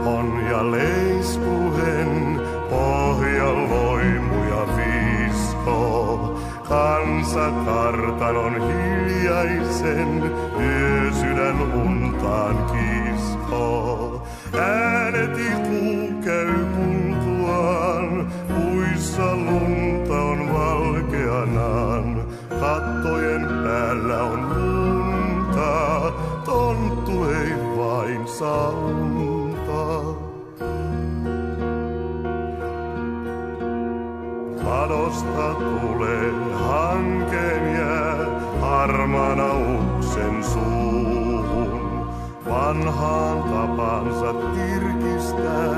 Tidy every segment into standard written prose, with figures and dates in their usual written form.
on ja leiskuhen, pohjaloimuja viskoo. Kansa kartanon hiljaisen, yösydän untaan kiskoo. Äänet ilkuu käy kuultuaan, puissa lunta on valkeanaan. Kattojen päällä on lunta, tonttu ei vain saa unta. Padosta tulee hankeen jää harmaana uksen suuhun. Vanhaan tapansa tirkistää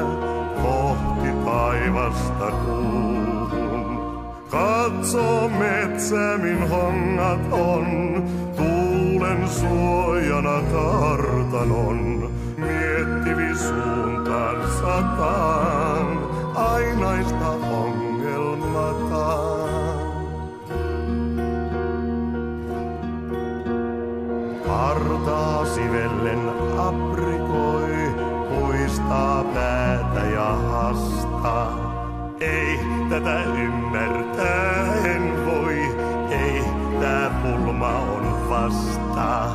kohti taivasta kuuhun. Katso metsä, min hongat on, tuulen suojana kartanon. Miettivi suuntaan sataan, ainaista ongelmataan. Partaa sivellen aprikoi, puistaa päätä ja hastaa. Ei tätä ymmärtää en voi, ei tää pulma on vasta.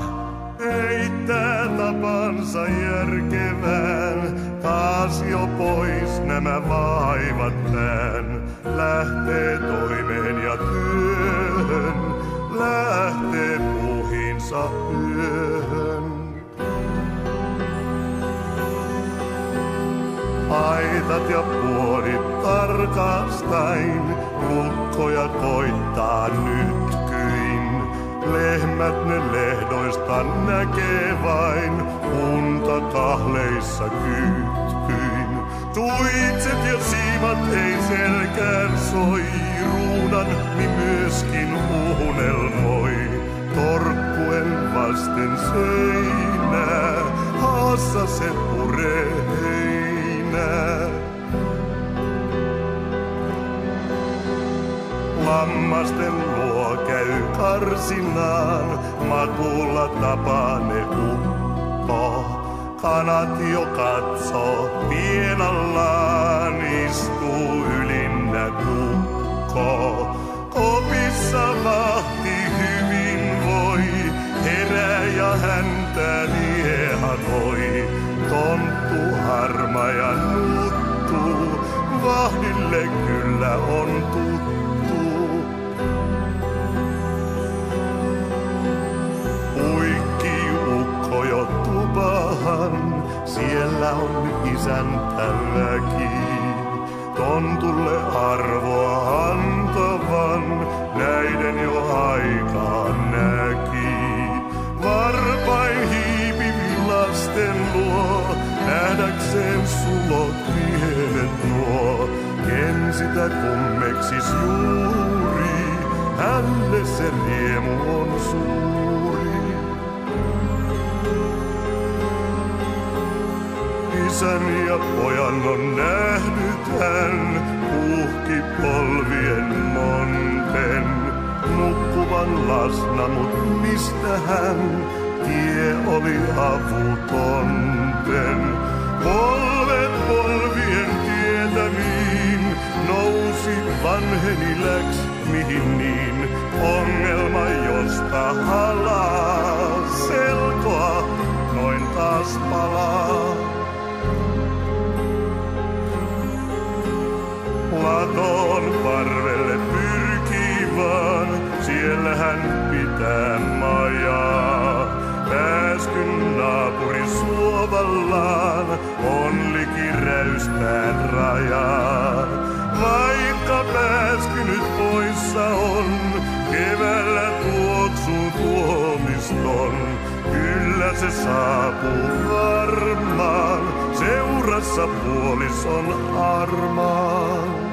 Ei tää tapansa järkevään, taas jo pois nämä vaivat tään. Lähtee toimeen ja työhön, lähtee puuhinsa yöhön. Aitat ja puodit tarkastain, lukkoja koittaa nytkyin. Lehmät ne lehdoista näkee vain, unta kahleissa kyytkyin. Tuitset ja siimat ei selkään soi, ruunan niin myöskin unelmoi. Torkkuen vasten seinää, haassa se puree heinää. Lammasten luo käy karsinaan, makuulla tapaa ne ukko. Kanat jo katsoo, pienallaan istuu ylinnä kukko. Kopissa vahti hyvin voi, herää ja häntä liehanoi. Tonttu harma ja nuttuu, vahdille kyllä on tuttu. Puikki ukko jo tupahan, siellä on isäntä väki. Tontulle arvoa antavan, näiden jo aikaan näki. Varpain hiipivi lasten luo, nähdäkseen sulot pienet nuo. Ken sitä kummeksis juuri, hänelle se riemu on suuri. Isän ja pojan on nähnyt hän, puhki polvien monten. Nukkuvan lasna, mut mistä hän, tie oli avutonten. Polvet polvien tietämiin, nousi vanheni läks mihin niin. Ongelma josta halaa, selkoa noin taas palaa. Laton parvelle pyrkii vaan, siellä hän pitää majaa. Pääskyn naapuri suovallaan, on liki räyspään rajaa. Vaikka pääsky nyt poissa on, keväällä tuoksuu tuomiston. Kyllä se saapuu varmaan, seurassa puolison armaan.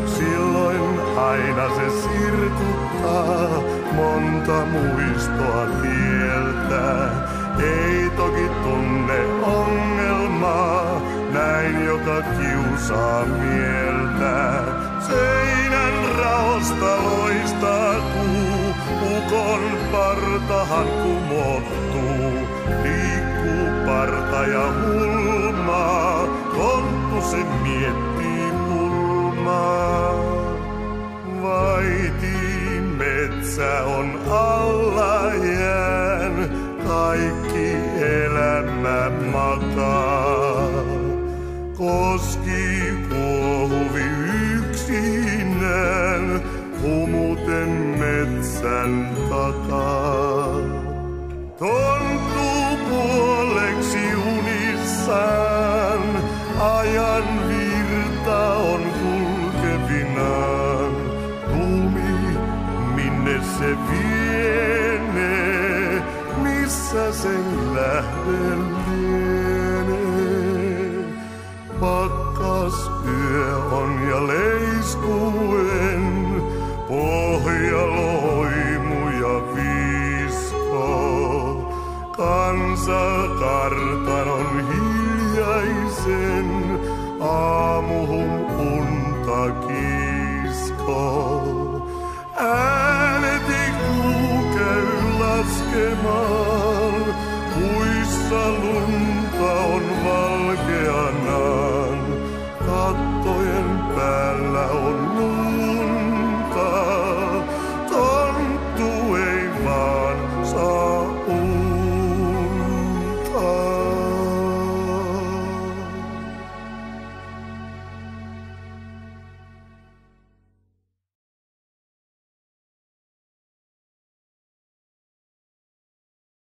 Silloin aina se sirkuttaa, monta muistoa tieltä. Ei toki tunne ongelmaa, näin joka kiusaa mieltä. Seinän raosta loistaa kuu, ukon partahan kumottuu. parta ja hulmaa, tonttu se miettii pulmaa. Vaiti metsä on alla jään, kaikki elämä makaa. Koski kuohuvi yksinään, humuten metsän takaa. Tonttu puoleksi unissaan, ajan virta on kulkevinaan. Tuumi, minne se vienee, missä sen lähde lienee. Pakkas yö on ja leiskuen, pohja loimu ja visko. Kansa kartanon hiljaisen, aamuhun unta kisko. Ääneti kuu käy laskemaan, puissa lunta on valkeanaan. Kattojen päällä on lunta, tonttu ei vaan saa unta.